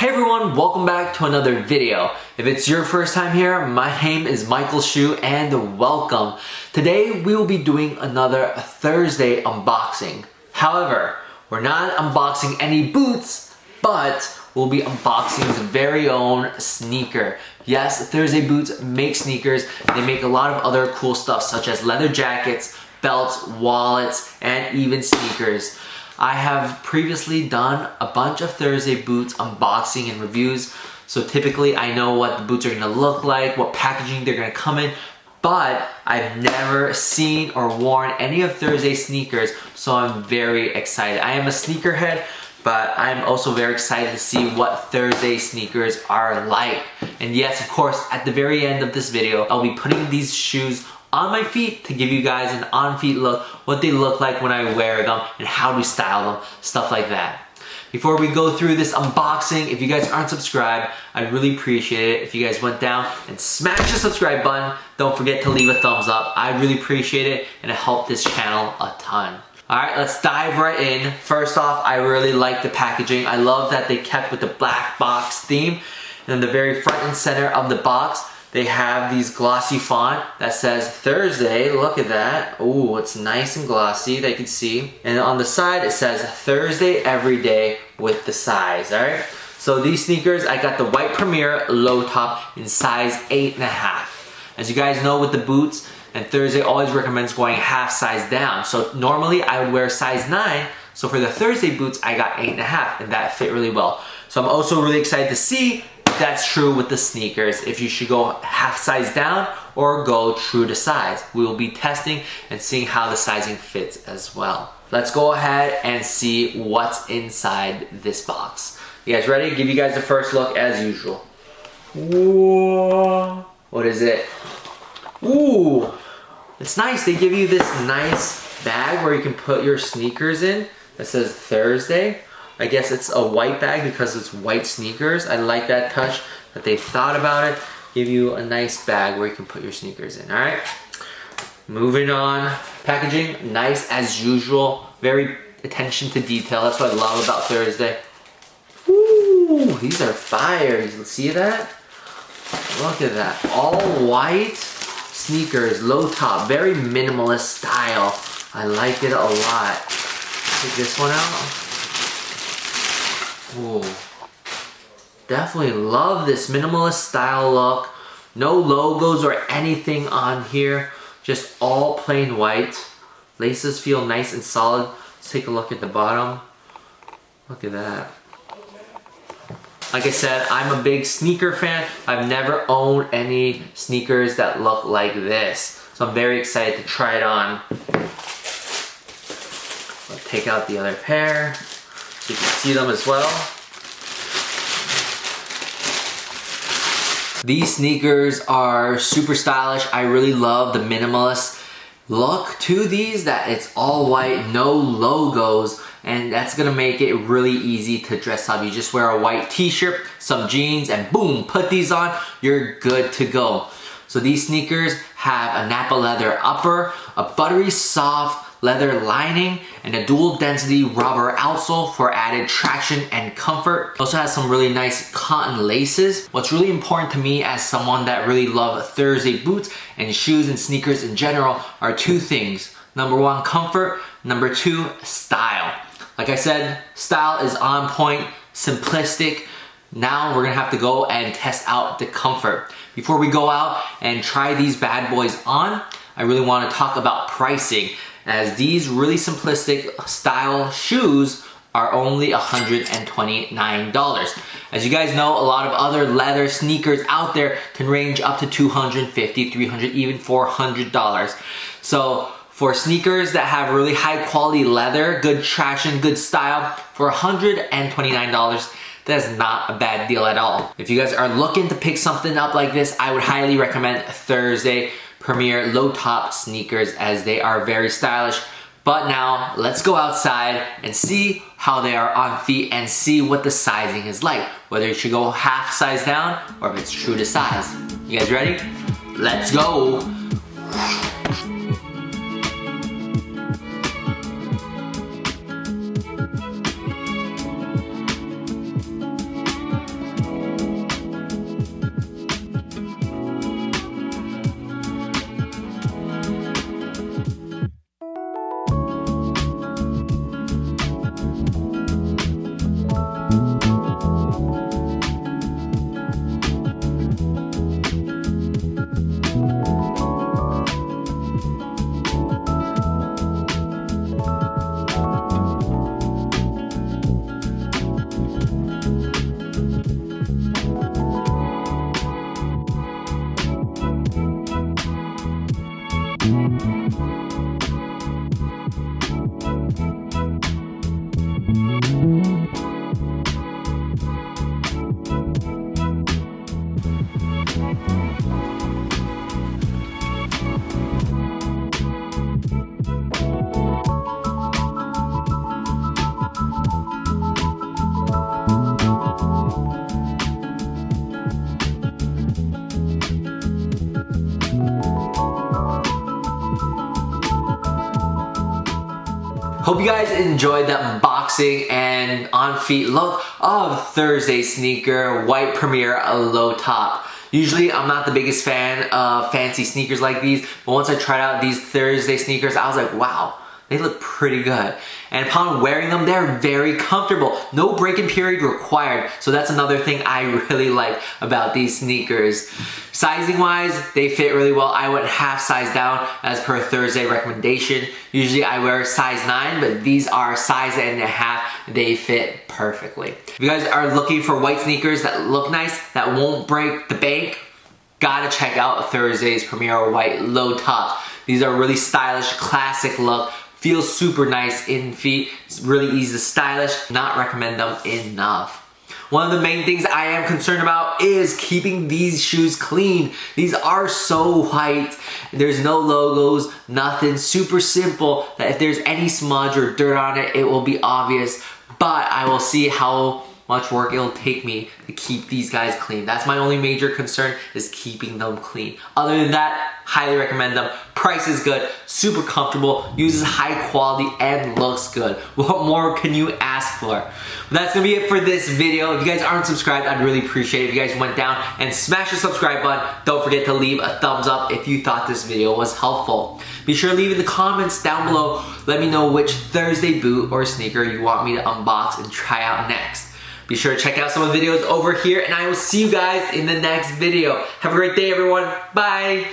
Hey everyone, welcome back to another video. If it's your first time here, my name is Michael Shu and welcome. Today we will be doing another Thursday unboxing. However, we're not unboxing any boots, but we'll be unboxing his very own sneaker. Yes, Thursday Boots make sneakers. They make a lot of other cool stuff such as leather jackets, belts, wallets, and even sneakers. I have previously done a bunch of Thursday Boots unboxing and reviews, so typically I know what the boots are going to look like, what packaging they're going to come in, but I've never seen or worn any of Thursday sneakers, so I'm very excited. I am a sneakerhead, but I'm also very excited to see what Thursday sneakers are like. And yes, of course, at the very end of this video, I'll be putting these shoes on my feet to give you guys an on-feet look, what they look like when I wear them, and how to style them, stuff like that. Before we go through this unboxing, if you guys aren't subscribed, I'd really appreciate it if you guys went down and smash the subscribe button. Don't forget to leave a thumbs up. I'd really appreciate it, and it helped this channel a ton. Alright, let's dive right in. First off, I really like the packaging. I love that they kept with the black box theme. And in the very front and center of the box, they have these glossy font that says Thursday. Look at that. Oh, it's nice and glossy that you can see. And on the side it says Thursday every day with the size. Alright, so these sneakers, I got the white Premier low top in size 8.5. As you guys know with the boots, and Thursday always recommends going half size down. So normally I would wear size 9. So for the Thursday boots, I got 8.5, and that fit really well. So I'm also really excited to see if that's true with the sneakers, if you should go half size down or go true to size. We will be testing and seeing how the sizing fits as well. Let's go ahead and see what's inside this box. You guys ready? Give you guys the first look as usual. Whoa. What is it? Ooh. It's nice. They give you this nice bag where you can put your sneakers in that says Thursday. I guess it's a white bag because it's white sneakers. I like that touch that they thought about it. Give you a nice bag where you can put your sneakers in. Alright, moving on. Packaging, nice as usual. Very attention to detail. That's what I love about Thursday. Ooh, these are fire. You see that? Look at that. All white sneakers, low top, very minimalist style. I like it a lot. Take this one out. Ooh. Definitely love this minimalist style look. No logos or anything on here. Just all plain white. Laces feel nice and solid. Let's take a look at the bottom. Look at that. Like I said, I'm a big sneaker fan. I've never owned any sneakers that look like this. So I'm very excited to try it on. Let's take out the other pair so you can see them as well. These sneakers are super stylish. I really love the minimalist look to these, that it's all white, no logos, and that's gonna make it really easy to dress up. You just wear a white t-shirt, some jeans, and boom, put these on, you're good to go. So these sneakers have a Napa leather upper, a buttery soft leather lining, and a dual density rubber outsole for added traction and comfort. It also has some really nice cotton laces. What's really important to me as someone that really loves Thursday boots and shoes and sneakers in general are two things. Number one, comfort. Number two, style. Like I said, style is on point, simplistic. Now we're gonna have to go and test out the comfort. Before we go out and try these bad boys on, I really wanna talk about pricing, as these really simplistic style shoes are only $129. As you guys know, a lot of other leather sneakers out there can range up to $250, $300, even $400. So for sneakers that have really high quality leather, good traction, good style, for $129, that is not a bad deal at all. If you guys are looking to pick something up like this, I would highly recommend Thursday Premier low top sneakers, as they are very stylish. But now let's go outside and see how they are on feet and see what the sizing is like, whether you should go half size down or if it's true to size. You guys ready? Let's go. Hope you guys enjoyed the unboxing and on-feet look of Thursday sneaker, white Premier, a low top. Usually I'm not the biggest fan of fancy sneakers like these, but once I tried out these Thursday sneakers, I was like, wow, they look pretty good. And upon wearing them, they're very comfortable. No break-in period required. So that's another thing I really like about these sneakers. Sizing wise, they fit really well. I went half size down as per Thursday recommendation. Usually I wear size 9, but these are size 8.5. They fit perfectly. If you guys are looking for white sneakers that look nice, that won't break the bank, gotta check out Thursday's Premier White Low Top. These are really stylish, classic look. Feels super nice in feet. It's really easy to stylish. Not recommend them enough. One of the main things I am concerned about is keeping these shoes clean. These are so white. There's no logos, nothing. Super simple that if there's any smudge or dirt on it, it will be obvious. But I will see how much work it'll take me to keep these guys clean. That's my only major concern, is keeping them clean. Other than that, highly recommend them. Price is good, super comfortable, uses high quality, and looks good. What more can you ask for? But that's gonna be it for this video. If you guys aren't subscribed, I'd really appreciate it if you guys went down and smash the subscribe button. Don't forget to leave a thumbs up if you thought this video was helpful. Be sure to leave in the comments down below. Let me know which Thursday boot or sneaker you want me to unbox and try out next. Be sure to check out some of the videos over here, and I will see you guys in the next video. Have a great day, everyone. Bye.